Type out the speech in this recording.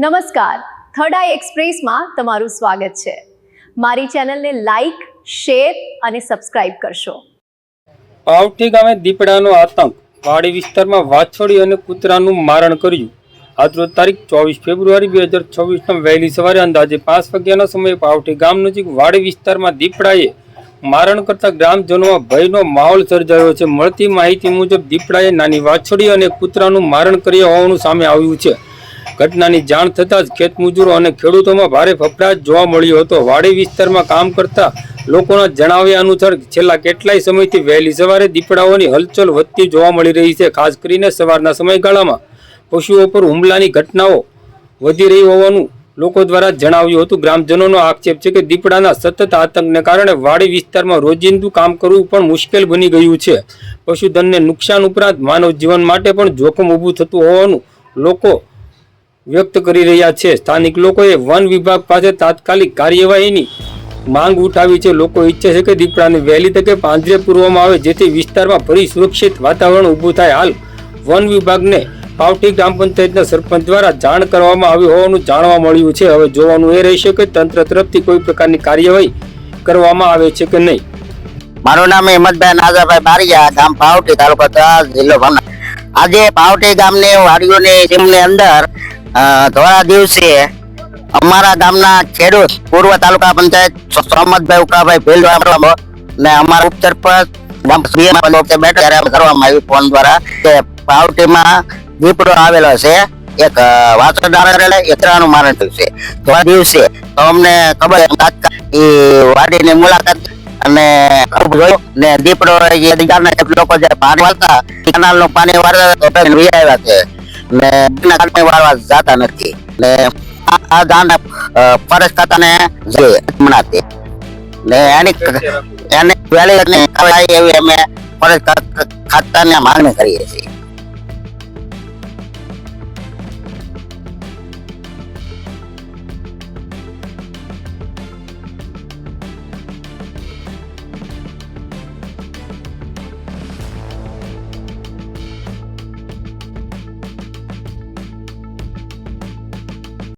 નમસ્કાર, થર્ડ આઈ એક્સપ્રેસમાં તમારું સ્વાગત છે। મારી ચેનલને લાઈક, શેર અને સબસ્ક્રાઇબ કરશો। પાવઠી ગામે દીપડાનો આતંક, વાડી વિસ્તારમાં વાછોડી અને કૂતરાનું મારણ કર્યું। આજરોજ તારીખ 24 ફેબ્રુઆરી 2026 વહેલી સવારે અંદાજે 5 વાગ્યાના સમયે પાવઠી ગામ નજીક વાડી વિસ્તારમાં દીપડાએ મારણ કરતા ગ્રામજનોમાં ભયનો માહોલ સર્જાયો છે। મળતી માહિતી મુજબ દીપડાએ નાની વાછોડી અને કૂતરાનું મારણ કર્યા હોવાનું સામે આવ્યું છે। ઘટનાની જાણ થતાં જ ખેતમજૂરો અને ખેડૂતોમાં ભારે ફફડાટ જોવા મળ્યો હતો। વાડી વિસ્તારમાં કામ કરતા લોકોના જણાવ્યા અનુસાર છેલ્લા કેટલાય સમયથી વહેલી સવારે દીપડાઓની હલચલ વધતી જોવા મળી રહી છે। ખાસ કરીને સવારના સમયગાળામાં પશુઓ પર હુમલાની ઘટનાઓ વધી રહી હોવાનું લોકો દ્વારા જણાવ્યું હતું। ગ્રામજનોનો આક્ષેપ છે કે દીપડાના સતત આતંકને કારણે વાડી વિસ્તારમાં રોજિંદુ કામ કરવું પણ મુશ્કેલ બની ગયું છે। પશુધનને નુકસાન ઉપરાંત માનવ જીવન માટે પણ જોખમ ઊભું થતું હોવાનું લોકો વ્યક્ત કરી રહ્યા છે। સ્થાનિક લોકોએ વન વિભાગ પાસે તાત્કાલિક કાર્યવાહીની માંગ ઉઠાવી છે। લોકો ઈચ્છે છે કે દીપડાને વહેલી તકે પાંજરે પૂરવામાં આવે જેથી વિસ્તારમાં ફરી સુરક્ષિત વાતાવરણ ઊભું થાય। હાલ વન વિભાગને પાવઠી ગ્રામ પંચાયતના સરપંચ દ્વારા જાણ કરવામાં આવી હોવાનું જાણવા મળ્યું છે। હવે જોવાનું એ રહેશે કે તંત્ર તરફથી કોઈ પ્રકારની કાર્યવાહી કરવામાં આવે છે કે નહીં। મારું નામ હિંમતભાઈ નાજાભાઈ બારિયા, ગામ પાવઠી, તાલુકો તળાજા, જિલ્લો ભાવનગર। આજે પાવઠી ગામની વાડીઓની ટીમની અંદર ધોળા દિવસે અમારા ગામના ખેડૂત પૂર્વ તાલુકા પંચાયત સોમતભાઈ ઉકાભાઈ ભીલવાળા ને અમારા ઉપસરપંચ બેઠક કરવામાં આવી ફોન દ્વારા કે પાવઠીમાં દીપડો આવેલો છે, એક વાછરડાનું મારણ થયું છે। થોડા દિવસે તો અમને ખબર એ વાડીની મુલાકાત અને જોયું ને દીપડો લોકો જે પાણી વાળતા કેનાલ નું પાણી વાળતા આવ્યા છે ને વાળવા જતા નથી ને આ જાણ ફોરેસ્ટ ખાતાને મનાતી ને એને વહેલી એવી અમે ફોરેસ્ટ ખાતાને માંગણી કરીએ છીએ।